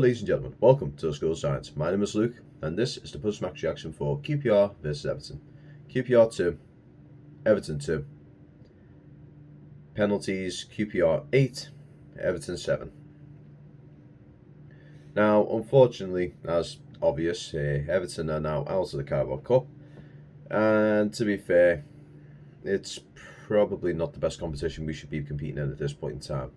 ladies and gentlemen, welcome to the School of Science. My name is Luke, and this is the post-match reaction for QPR versus Everton. QPR 2, Everton 2. Penalties, QPR 8, Everton 7. Now, unfortunately, as obvious, Everton are now out of the Carabao Cup, and to be fair, it's probably not the best competition we should be competing in at this point in time.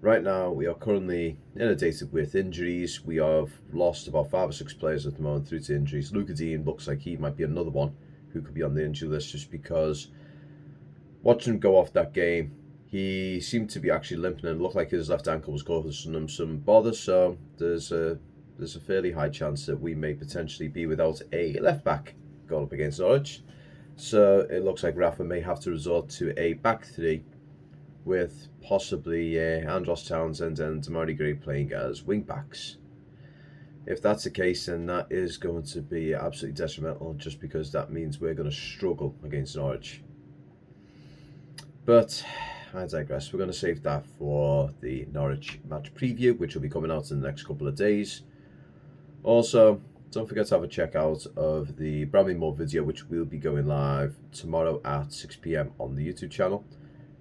Right now, we are currently inundated with injuries. We have lost about 5 or 6 players at the moment through to injuries. Luca Dean looks like he might be another one who could be on the injury list, just because watching him go off that game, he seemed to be actually limping and looked like his left ankle was causing him some bother. So there's a fairly high chance that we may potentially be without a left back going up against Norwich. So it looks like Rafa may have to resort to a back three, with possibly Andros Townsend and Damari Gray playing as wing backs. If that's the case, then that is going to be absolutely detrimental, just because that means we're going to struggle against Norwich. But I digress. We're going to save that for the Norwich match preview, which will be coming out in the next couple of days. Also, don't forget to have a check out of the Bramley Moore video, which will be going live tomorrow at 6 PM on the YouTube channel.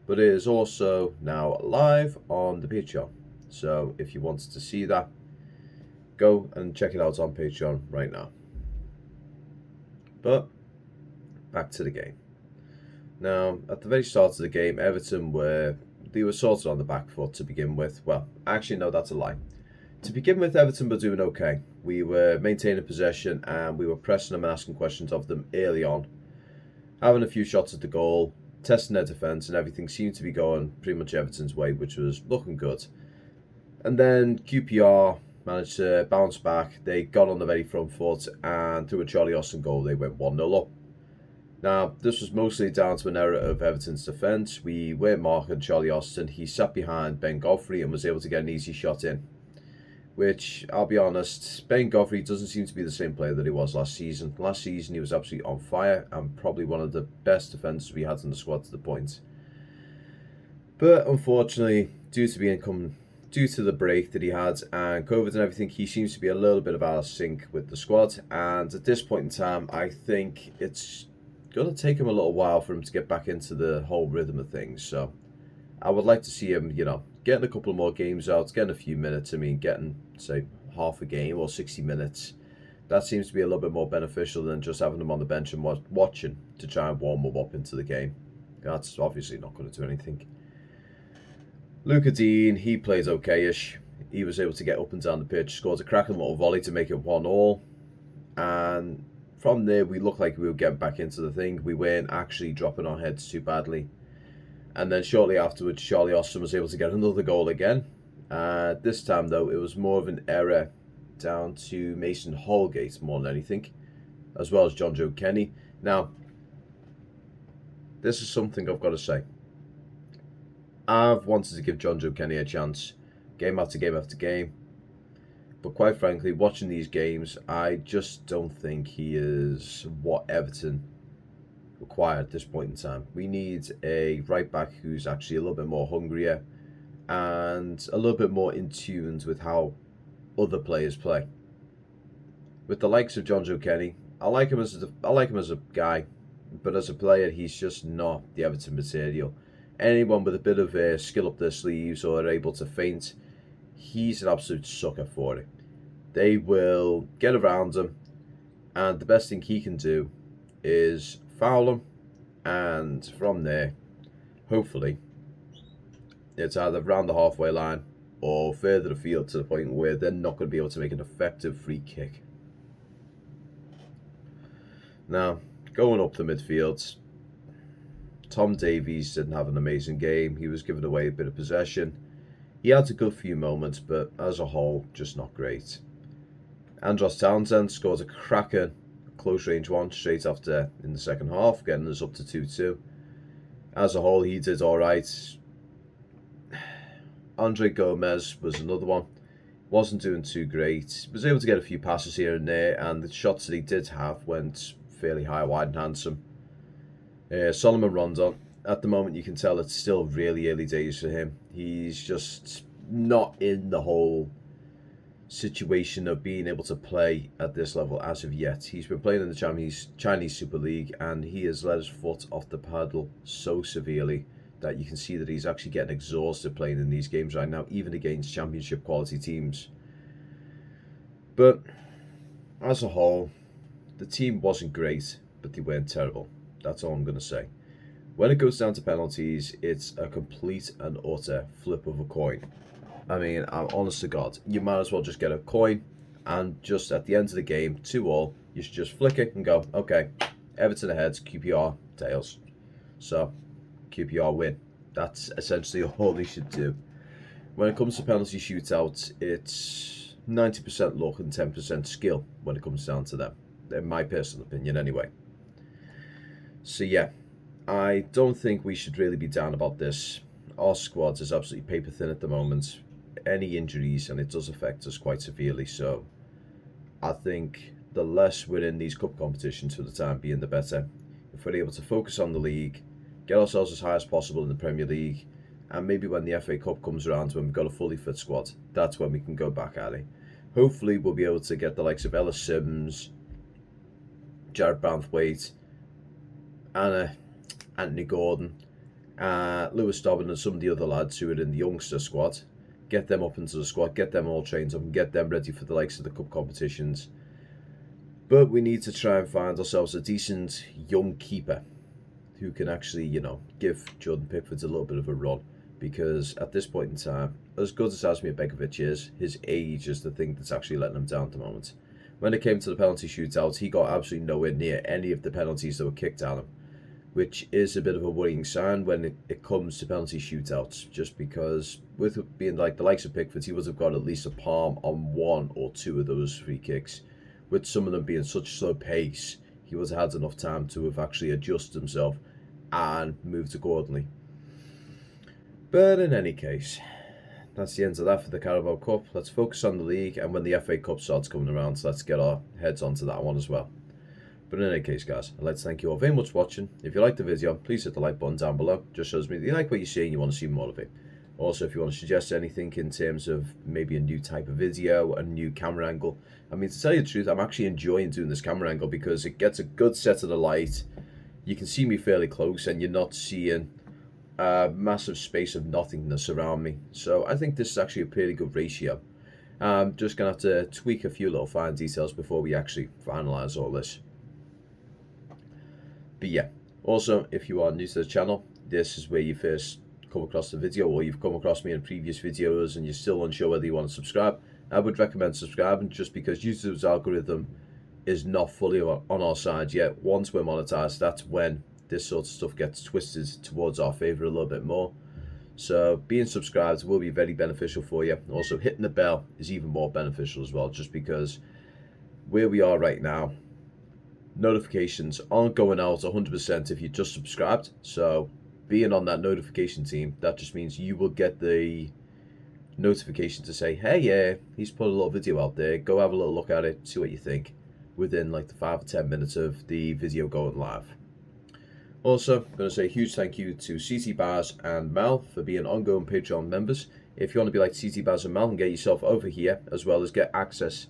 But it is also now live on the Patreon. So if you wanted to see that, go and check it out on Patreon right now. But back to the game. Now, at the very start of the game, Everton were sorted on the back foot to begin with. Well, actually, no, that's a lie. To begin with, Everton were doing okay. We were maintaining possession and we were pressing them and asking questions of them early on, having a few shots at the goal, testing their defence, and everything seemed to be going pretty much Everton's way, which was looking good. And then QPR managed to bounce back. They got on the very front foot, and through a Charlie Austin goal, they went 1-0 up. Now, this was mostly down to an error of Everton's defence. We weren't marking Charlie Austin. He sat behind Ben Godfrey and was able to get an easy shot in, which, I'll be honest, Ben Godfrey doesn't seem to be the same player that he was last season. Last season, he was absolutely on fire and probably one of the best defenders we had in the squad to the point. But unfortunately, due to the break that he had and COVID and everything, he seems to be a little bit of out of sync with the squad. And at this point in time, I think it's going to take him a little while for him to get back into the whole rhythm of things. So I would like to see him, getting a couple more games out, getting a few minutes. I mean, getting, say, half a game or 60 minutes. That seems to be a little bit more beneficial than just having them on the bench and watching to try and warm them up into the game. That's obviously not going to do anything. Luca Dean, he played okay-ish. He was able to get up and down the pitch, scored a cracking little volley to make it 1-1. And from there, we looked like we were getting back into the thing. We weren't actually dropping our heads too badly. And then shortly afterwards, Charlie Austin was able to get another goal again. This time, though, it was more of an error down to Mason Holgate more than anything, as well as John Joe Kenny. Now, this is something I've got to say. I've wanted to give John Joe Kenny a chance, game after game after game. But quite frankly, watching these games, I just don't think he is what Everton required at this point in time. We need a right back who's actually a little bit more hungrier and a little bit more in tune with how other players play. With the likes of John Joe Kenny, I like him as a guy, but as a player, he's just not the Everton material. Anyone with a bit of skill up their sleeves or are able to feint, he's an absolute sucker for it. They will get around him, and the best thing he can do is foul him, and from there, hopefully, it's either round the halfway line or further afield to the point where they're not going to be able to make an effective free kick. Now, going up the midfield, Tom Davies didn't have an amazing game. He was giving away a bit of possession. He had a good few moments, but as a whole, just not great. Andros Townsend scored a cracker close range one straight after in the second half, getting us up to 2-2. As a whole, he did alright. Andre Gomez was another one. Wasn't doing too great. Was able to get a few passes here and there, and the shots that he did have went fairly high, wide and handsome. Solomon Rondon, at the moment you can tell it's still really early days for him. He's just not in the whole situation of being able to play at this level as of yet. He's been playing in the Chinese Super League, and he has let his foot off the paddle so severely that you can see that he's actually getting exhausted playing in these games right now, even against championship quality teams. But as a whole, the team wasn't great, but they weren't terrible. That's all I'm going to say. When it goes down to penalties, it's a complete and utter flip of a coin. I mean, I'm honest to God, you might as well just get a coin and just at the end of the game, 2-2, you should just flick it and go, okay, Everton ahead, QPR tails. So, QPR win. That's essentially all they should do. When it comes to penalty shootouts, it's 90% luck and 10% skill when it comes down to them. In my personal opinion, anyway. So, yeah, I don't think we should really be down about this. Our squad is absolutely paper thin at the moment. Any injuries, and it does affect us quite severely. So I think the less we're in these cup competitions for the time being, the better. If we're able to focus on the league, get ourselves as high as possible in the Premier League, and maybe when the FA Cup comes around, when we've got a fully fit squad, that's when we can go back at it. Hopefully we'll be able to get the likes of Ellis Sims, Jared Branthwaite, Anthony Gordon, Lewis Dobbin, and some of the other lads who are in the youngster squad. Get them up into the squad, get them all trained up, and get them ready for the likes of the cup competitions. But we need to try and find ourselves a decent young keeper who can actually, give Jordan Pickford a little bit of a run. Because at this point in time, as good as Asmir Begovic is, his age is the thing that's actually letting him down at the moment. When it came to the penalty shootouts, he got absolutely nowhere near any of the penalties that were kicked at him, which is a bit of a worrying sign when it comes to penalty shootouts, just because with being like the likes of Pickford, he would have got at least a palm on 1 or 2 of those free kicks. With some of them being such slow pace, he would have had enough time to have actually adjusted himself and moved accordingly. But in any case, that's the end of that for the Carabao Cup. Let's focus on the league, and when the FA Cup starts coming around, let's get our heads onto that one as well. But in any case, guys, I'd like to thank you all very much for watching. If you liked the video, please hit the like button down below. Just shows me that you like what you see and you want to see more of it. Also, if you want to suggest anything in terms of maybe a new type of video, a new camera angle. I mean, to tell you the truth, I'm actually enjoying doing this camera angle because it gets a good set of the light. You can see me fairly close and you're not seeing a massive space of nothingness around me. So I think this is actually a pretty good ratio. I'm just going to have to tweak a few little fine details before we actually finalise all this. But yeah, also, if you are new to the channel, this is where you first come across the video, or you've come across me in previous videos and you're still unsure whether you want to subscribe, I would recommend subscribing, just because YouTube's algorithm is not fully on our side yet. Once we're monetized, that's when this sort of stuff gets twisted towards our favor a little bit more. So being subscribed will be very beneficial for you. Also, hitting the bell is even more beneficial as well, just because where we are right now, notifications aren't going out 100% if you just subscribed. So being on that notification team, that just means you will get the notification to say, hey, yeah, he's put a little video out there, go have a little look at it, see what you think, within like the 5 or 10 minutes of the video going live. Also, I'm going to say a huge thank you to CT Baz and Mel for being ongoing Patreon members. If you want to be like CT Baz and Mel and get yourself over here, as well as get access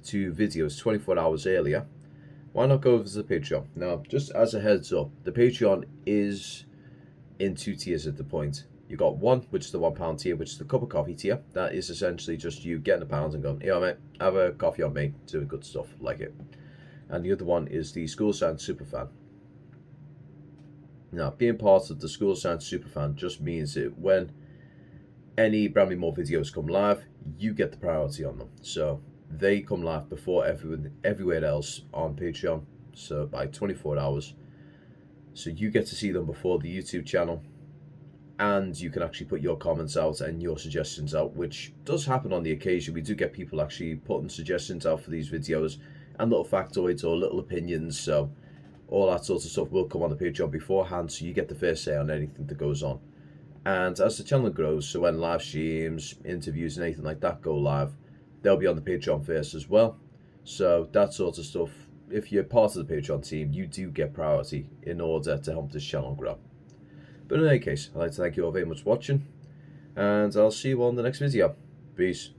to videos 24 hours earlier, why not go over to the Patreon? Now, just as a heads up, the Patreon is in 2 tiers at the point. You got one, which is the £1 tier, which is the cup of coffee tier. That is essentially just you getting £1 and going, hey, mate, have a coffee on me, doing good stuff, like it. And the other one is the School Science Superfan. Now, being part of the School Science Superfan just means that when any Bramley Moore videos come live, you get the priority on them. So they come live before everywhere else on Patreon, so by 24 hours. So you get to see them before the YouTube channel, and you can actually put your comments out and your suggestions out, which does happen on the occasion. We do get people actually putting suggestions out for these videos and little factoids or little opinions, so all that sort of stuff will come on the Patreon beforehand, so you get the first say on anything that goes on. And as the channel grows, so when live streams, interviews and anything like that go live, they'll be on the Patreon first as well. So that sort of stuff, if you're part of the Patreon team, you do get priority in order to help this channel grow. But in any case, I'd like to thank you all very much for watching, and I'll see you all in the next video. Peace.